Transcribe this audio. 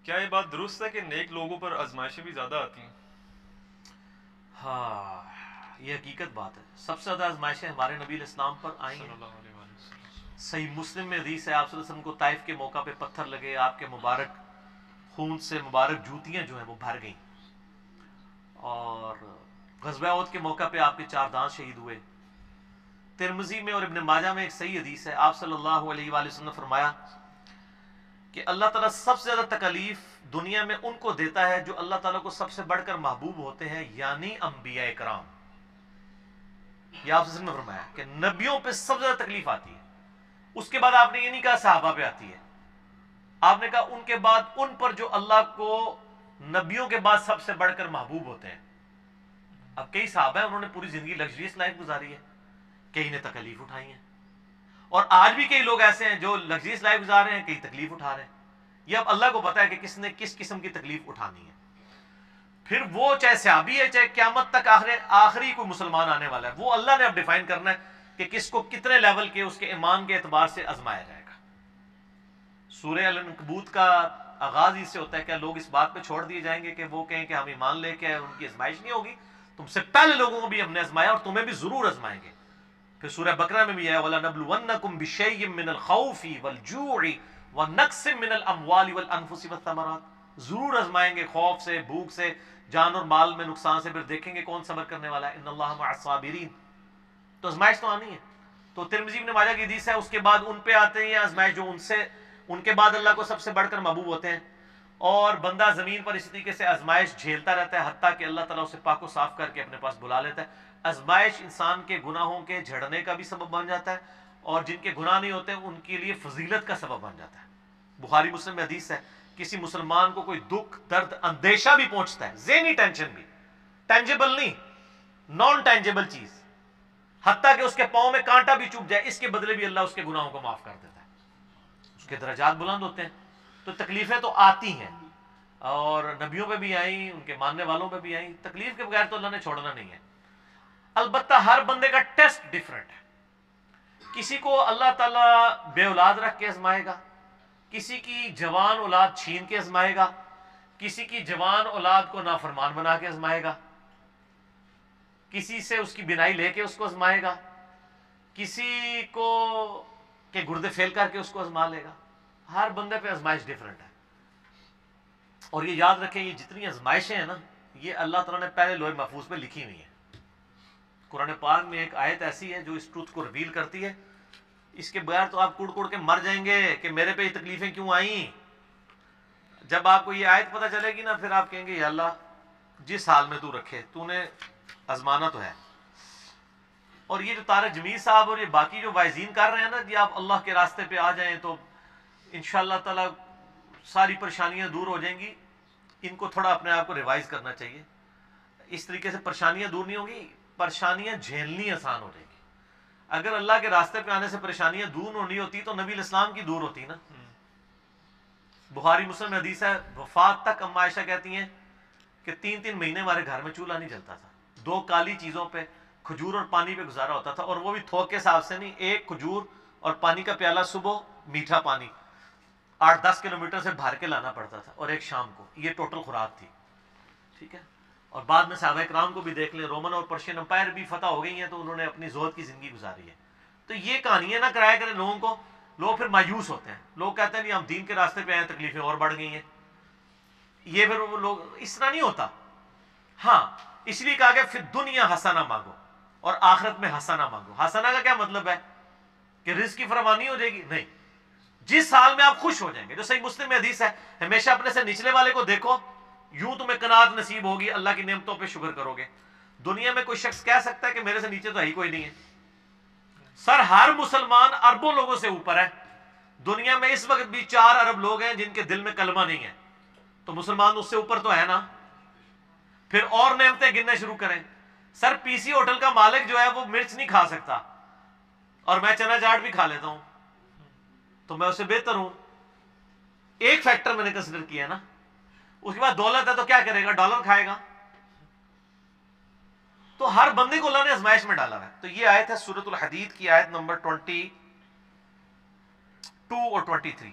کیا یہ بات درست ہے کہ نیک لوگوں پر آزمائشیں بھی زیادہ آتی ہیں؟ ہاں، یہ حقیقت بات ہے. سب سے زیادہ آزمائشیں ہمارے نبی علیہ السلام پر آئی صلی ہیں. اللہ علیہ وسلم. صحیح مسلم میں حدیث ہے آپ صلی اللہ علیہ وسلم کو طائف کے موقع پہ پتھر لگے، آپ کے مبارک خون سے مبارک جوتیاں جو ہیں وہ بھر گئیں، اور غزوہ احد کے موقع پہ آپ کے 4 دانت شہید ہوئے. ترمذی میں اور ابن ماجہ میں ایک صحیح حدیث ہے، آپ صلی اللہ علیہ وآلہ وسلم نے فرمایا کہ اللہ تعالیٰ سب سے زیادہ تکلیف دنیا میں ان کو دیتا ہے جو اللہ تعالیٰ کو سب سے بڑھ کر محبوب ہوتے ہیں، یعنی انبیاء کرام. یہ آپ نے فرمایا کہ نبیوں پہ سب سے زیادہ تکلیف آتی ہے. اس کے بعد آپ نے یہ نہیں کہا صحابہ پہ آتی ہے، آپ نے کہا ان کے بعد ان پر جو اللہ کو نبیوں کے بعد سب سے بڑھ کر محبوب ہوتے ہیں. اب کئی صحابہ ہیں انہوں نے پوری زندگی لگژریس لائف گزاری ہے، کئی نے تکلیف اٹھائی ہیں، اور آج بھی کئی لوگ ایسے ہیں جو لگژریس لائف گزار رہے ہیں، کئی تکلیف اٹھا رہے ہیں. یہ اب اللہ کو پتا ہے کہ کس نے کس قسم کی تکلیف اٹھانی ہے. پھر وہ چاہے صحابی ہے چاہے قیامت تک آخری کوئی مسلمان آنے والا ہے، وہ اللہ نے اب ڈیفائن کرنا ہے کہ کس کو کتنے لیول کے اس کے ایمان کے اعتبار سے آزمایا جائے گا. سورہ العنکبوت کا آغاز اس سے ہوتا ہے. کیا لوگ اس بات پہ چھوڑ دیے جائیں گے کہ وہ کہیں کہ ہم ایمان لے کے ان کی آزمائش نہیں ہوگی؟ تم سے پہلے لوگوں کو بھی ہم نے آزمایا اور تمہیں بھی ضرور آزمائیں گے. پھر سورہ بقرہ میں بھی ہے وَلَنَبْلُوَنَّكُمْ بِشَيْءٍ مِّنَ الْخَوْفِ وَالْجُوعِ وَنَقْصٍ مِّنَ الْأَمْوَالِ وَالْأَنفُسِ وَالثَّمَرَاتِ. ضرور آزمائیں گے، خوف سے، بھوک سے، جان اور مال میں نقصان سے. پھر دیکھیں گے کون صبر کرنے والا ہے. ان اللہ مع الصابرین. تو آزمائش تو آنی ہے. تو ترمذی ابن ماجہ کی حدیث ہے، اس کے بعد ان پہ آتے ہیں آزمائش جو ان کے بعد اللہ کو سب سے بڑھ کر محبوب ہوتے ہیں. اور بندہ زمین پر اسی طریقے سے آزمائش جھیلتا رہتا ہے حتیٰ کہ اللہ تعالیٰ اسے پاک و صاف کر کے اپنے پاس بلا لیتا ہے. آزمائش انسان کے گناہوں کے جھڑنے کا بھی سبب بن جاتا ہے، اور جن کے گناہ نہیں ہوتے ان کے لیے فضیلت کا سبب بن جاتا ہے. بخاری مسلم میں حدیث ہے، کسی مسلمان کو کوئی دکھ درد اندیشہ بھی پہنچتا ہے، ذہنی ٹینشن بھی، ٹینجیبل نہیں، نان ٹینجیبل چیز، حتیٰ کہ اس کے پاؤں میں کانٹا بھی چبھ جائے، اس کے بدلے بھی اللہ اس کے گناہوں کو معاف کر دیتا ہے، اس کے درجات بلند ہوتے ہیں. تو تکلیفیں تو آتی ہیں، اور نبیوں پہ بھی آئیں، ان کے ماننے والوں پہ بھی آئیں. تکلیف کے بغیر تو اللہ نے چھوڑنا نہیں ہے. البتہ ہر بندے کا ٹیسٹ ڈیفرنٹ ہے. کسی کو اللہ تعالیٰ بے اولاد رکھ کے آزمائے گا، کسی کی جوان اولاد چھین کے آزمائے گا، کسی کی جوان اولاد کو نافرمان بنا کے آزمائے گا، کسی سے اس کی بینائی لے کے اس کو آزمائے گا، کسی کو کے گردے فیل کر کے اس کو آزما لے گا. ہر بندے پہ آزمائش ڈیفرنٹ ہے. اور یہ یاد رکھیں، یہ جتنی آزمائشیں ہیں نا، یہ اللہ تعالیٰ نے پہلے لوح محفوظ پہ لکھی ہوئی ہیں. قرآن پاک میں ایک آیت ایسی ہے جو اس ٹروتھ کو ریویل کرتی ہے. اس کے بغیر تو آپ کڑ کڑ کے مر جائیں گے کہ میرے پہ یہ تکلیفیں کیوں آئیں. جب آپ کو یہ آیت پتہ چلے گی نا، پھر آپ کہیں گے یا اللہ جس حال میں تو رکھے، تو نے آزمانا تو ہے. اور یہ جو طارق جمیل صاحب اور یہ باقی جو وائزین کر رہے ہیں نا، کہ آپ اللہ کے راستے پہ آ جائیں تو انشاءاللہ تعالی ساری پریشانیاں دور ہو جائیں گی. ان کو تھوڑا اپنے آپ کو ریوائز کرنا چاہیے. اس طریقے سے پریشانیاں دور نہیں ہوں گی، پریشانیاں جھیلنی آسان ہو جائیں گی. اگر اللہ کے راستے پہ آنے سے پریشانیاں دور نہیں ہوتی تو نبی الاسلام کی دور ہوتی نا. بخاری مسلم میں حدیث ہے، وفات تک اما عائشہ کہتی ہیں کہ 3 مہینے ہمارے گھر میں چولہا نہیں جلتا تھا. 2 کالی چیزوں پہ، کھجور اور پانی پہ گزارا ہوتا تھا، اور وہ بھی تھوک کے حساب سے نہیں. 1 کھجور اور پانی کا پیالہ صبح، میٹھا پانی 8-10 کلومیٹر سے بھر کے لانا پڑتا تھا، اور 1 شام کو. یہ ٹوٹل خوراک تھی. ٹھیک ہے. اور بعد میں صحابہ کرام کو بھی دیکھ لیں، رومن اور پرشین امپائر بھی فتح ہو گئی ہیں تو انہوں نے اپنی زہد کی زندگی گزاری ہے. تو یہ کہانیاں نہ کرایا کریں لوگوں کو. لوگ پھر مایوس ہوتے ہیں، لوگ کہتے ہیں نہیں ہم دین کے راستے پہ آئے، تکلیفیں اور بڑھ گئی ہیں. یہ پھر وہ لوگ اس طرح نہیں ہوتا. ہاں اس لیے کہا کہ پھر دنیا حسنہ مانگو اور آخرت میں حسنہ مانگو. حسنہ کا کیا مطلب ہے کہ رزق کی فراوانی ہو جائے گی؟ نہیں، جس حال میں آپ خوش ہو جائیں گے. جو صحیح مسلم میں حدیث ہے، ہمیشہ اپنے سے نچلے والے کو دیکھو، یوں تمہیں قناعت نصیب ہوگی، اللہ کی نعمتوں پہ شکر کرو گے. دنیا میں کوئی شخص کہہ سکتا ہے کہ میرے سے نیچے تو ہی کوئی نہیں ہے؟ سر ہر مسلمان اربوں لوگوں سے اوپر ہے. دنیا میں اس وقت بھی 4 ارب لوگ ہیں جن کے دل میں کلمہ نہیں ہے، تو مسلمان اس سے اوپر تو ہے نا. پھر اور نعمتیں گننے شروع کریں. سر پی سی ہوٹل کا مالک جو ہے وہ مرچ نہیں کھا سکتا، اور میں چنا چاٹ بھی کھا لیتا ہوں، تو میں اس سے بہتر ہوں. ایک فیکٹر میں نے کنسیڈر کیا نا. اس کے بعد دولت ہے تو کیا کرے گا؟ ڈالر کھائے گا. تو ہر بندے کو اللہ نے آزمائش میں ڈالا ہے. تو یہ آیت ہے سورۃ الحدید کی آیت نمبر 22 اور 23.